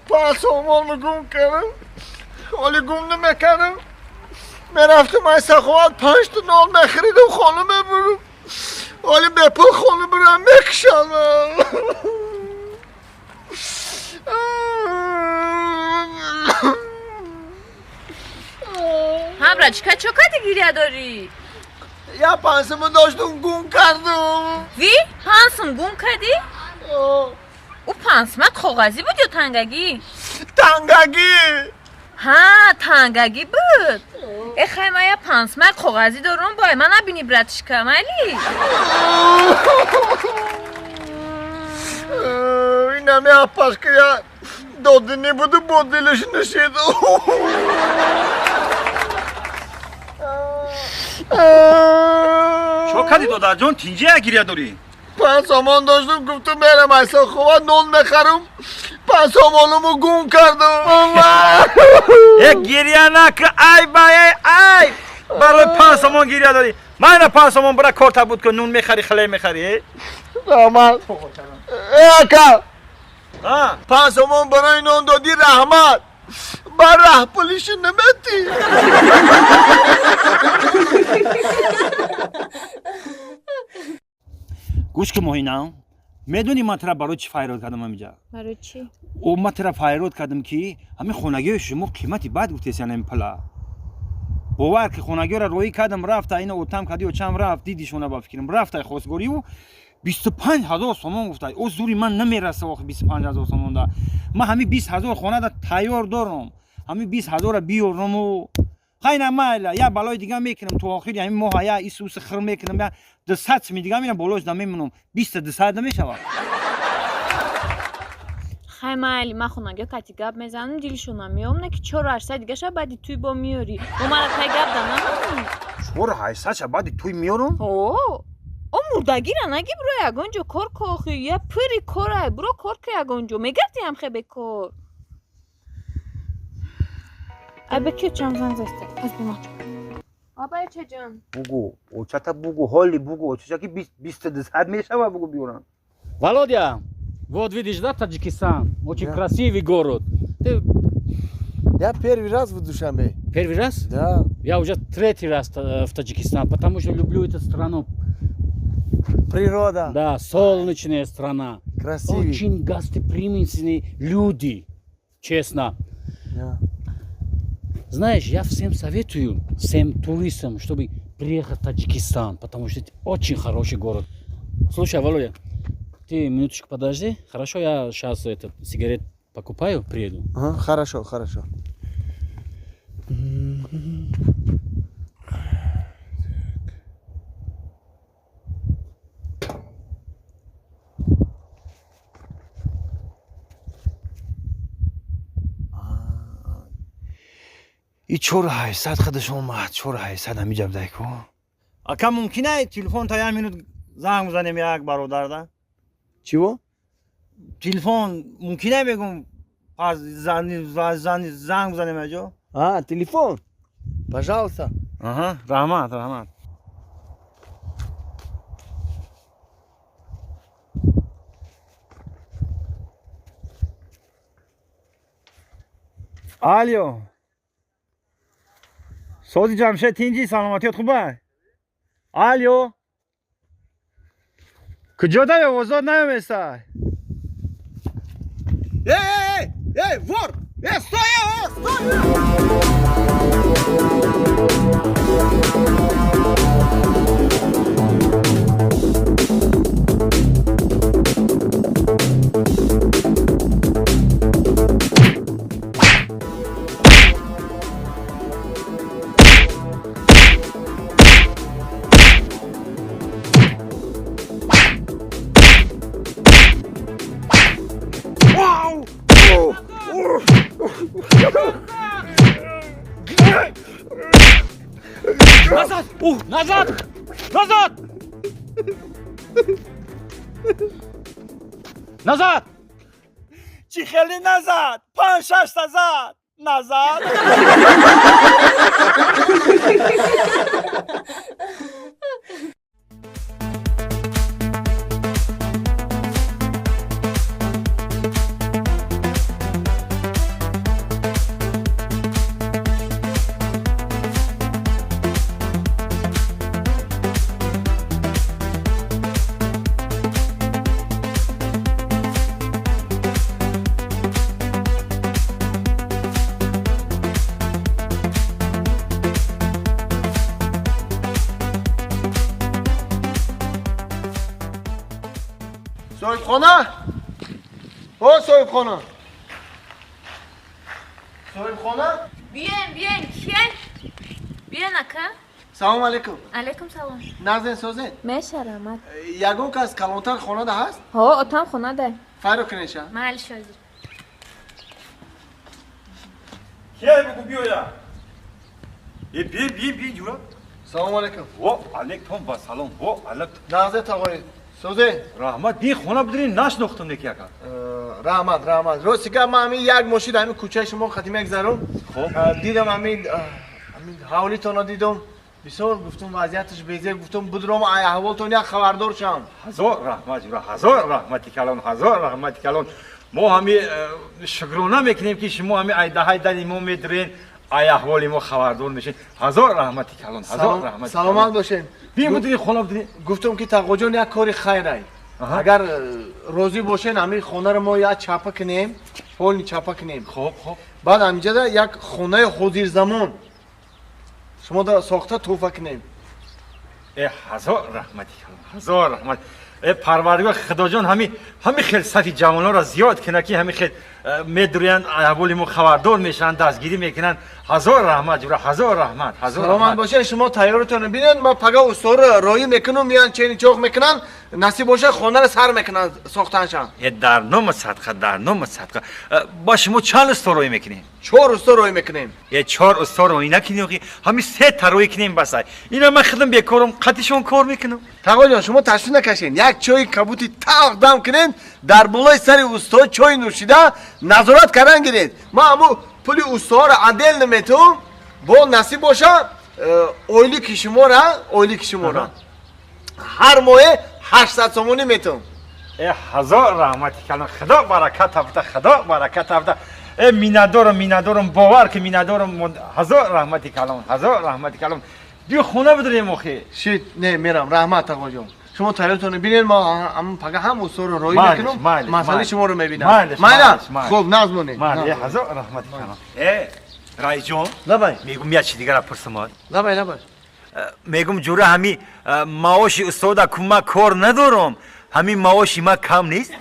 پس همون گم کردم حالی گم نمیکردم میرفتم از سخوات 5 تا نان بخریدم خانه ببرم حالی به پا خانه برم میکشم همراه چکا چوکاتی گیریه داری؟ یا پنسمو داشتم گم کردم وی؟ پنسم گم کردی؟ او پنسمت کاغذی بود یا تنگگی؟ تنگگی ها تنگگی بود اخی ما یا پنسمت کاغذی دارم بای من نبینی براتش کمالی این همه اپاش که یا دادنی بود و بودلش نشید چوکاتی دادا جون تینجه گیریه داری؟ پس همان داشتم گفتم میرم ایسا خواه نون بخرم پس همانمو گم کردم یک گیریه نکه ای بای ای برای پس همان گیریه داری من پس همان برای کارتا بود که نون میخری خلی میخری رحمت ای اکا پس همان برای نون دادی رحمت بر ره پلیش نمیتی گوش که مهینم میدونی من ترا برای چی فایرود کردم همینجا؟ برای چی؟ او من ترا فایرود کردم که همین خونگی شما قیمتی بد گفتیسی این پلا باور که خونگی را روی کردم رفت این اوتام کردی و چم رفت دیدیشونه با فکرم رفت خواستگاری و 25,000 سومون گفت او زوری من نمیرسه واقعا 25,000 سومون دا من همین 20,000 خونه دا تیار دارم همین 20,000 بیارم و خیلی مایلا یا بالای دیگه میکنم تو آخری همین ماه یا ایسوس خر میکنم یا 200 می دیگه میرم بالاش نمیمونم 20 200 نمیشه خیلی مایلی من خونگی کتی گب میزنم دیلشونم میام نه که 400 دیگه شب بعدی توی با میاری و من تا گب دادم 400 شب بعدی توی میارم او مردگی را نگی برو یگانجا کار کاخی یا پری کاره برو کار که یگانجا میگردی هم خیلی بکار ای بکی چم زن زسته از بیما آبای چه جان بگو او چتا بگو حالی بگو چه که 20 200 میشه بگو بیارم Володя, вот видишь, да, Таджикистан? Очень красивый город. Ты Я первый раз в Душанбе. первый раз? Да. Я уже третий раз в Таджикистан, потому что люблю эту страну. Природа. Да, солнечная страна. Красивый. Очень гостеприимные люди, честно. Да. Знаешь, я всем советую, всем туристам, чтобы приехать в Таджикистан, потому что это очень хороший город. Слушай, Володя, ты минуточку подожди. Хорошо, я сейчас этот сигарет покупаю, приеду. Ага, хорошо, хорошо. ای 400 خودش اومد 400 همینجا بدهی کن اکا ممکنه تلفن تا 1 مینوت زنگ بزنیم یک برادر ده چی و؟ تلفن ممکنه بگم از زنگ بزنیم اجا телефон. Пожалуйста. آها رحمت الو سازی جمشید تینجی سلامتیت خوبه الو کجا داری وزاد نیمیسته ای вор! Стой! Назад! Назад! Назад! Назад! چی خیلی نزد 5-6 تا زد نزد صاحبخانه او صاحبخانه صاحبخانه بیاین کیه بیاین اکا سلام علیکم علیکم سلام نازن سوزن میشه رحمت یگون کس کلانتر خانه ده هست ها اتام خونه ده فرو کنیشه محل شازی کیه بگو بیایا بی جورا سلام علیکم و علیکم با سلام و علیکم نازه تقوی سوزن رحمت بی خونه بدونی نشناختم نکی اکا رحمت روسیگه من همین یک ماشین همین کوچه شما خدمت گذارم خب دیدم همین حوالیتون رو دیدم بسیار گفتم وضعیتش بیزه گفتم بدرم احوالتون یک خبردار شم هزار رحمت جورا هزار رحمتی کلان هزار رحمتی کلان ما همی شکرانه میکنیم که شما همی ایده ما میدرین ای احوالی ما خبردار میشین هزار رحمتی کلان هزار رحمتی سلامت باشین بی بدونی خونه بدونی گفتم که تقوا جان یک کاری خیره اگر روزی باشین همین خونه رو ما یک چپه کنیم پول چپه کنیم خب بعد همینجا یک خونه حضور زمان شما دا ساخته توفه کنیم هزار رحمتی کلان هزار رحمت پروردگار خدا جان همین خیلی سطح جوانان را زیاد کنه که همین خیلی میدرین احوالی ما خبردار میشن دستگیری میکنن هزار رحمت جورا هزار رحمت سلامت باشین شما تیارتون ببینید ما پگاه استور رایی میکنم میان چینی چوخ میکنن نصیب باشه خانه رو سر میکنن ساختنشان در نام صدقه با شما چند استور رایی میکنیم 4 استور رایی میکنیم 4 استور رایی نکنیم که همین 3 تا رایی کنیم بس اینا من خودم بیکارم قطعشون کار میکنم تقوا جان شما تشویش نکشین یک چای کبوتی تاق دم کنین در بالای سر استاد چای نوشیده نظارت کردن گیرید ما همو پولی استاد را عدل نمیتونم با نصیب باشه اویلی کشما را هر ماه 800 سومونی میتونم هزار رحمتی کلان خدا برکت افته میندارم باور که میندارم هزار رحمتی کلان بیا خونه بدریم اخی شید نه میرم رحمت تقوا جان شما تایلتون ببینید ما هم پگاه هم استاد رو رایی میکنم مسئله شما رو میبینم خوب نازمونه هزار رحمتی کلان رای جان لبای میگم یه چی دیگه را پرسم لبای میگم جوره همی معاش استاد کمک کار ندارم همین معاشی ما کم نیست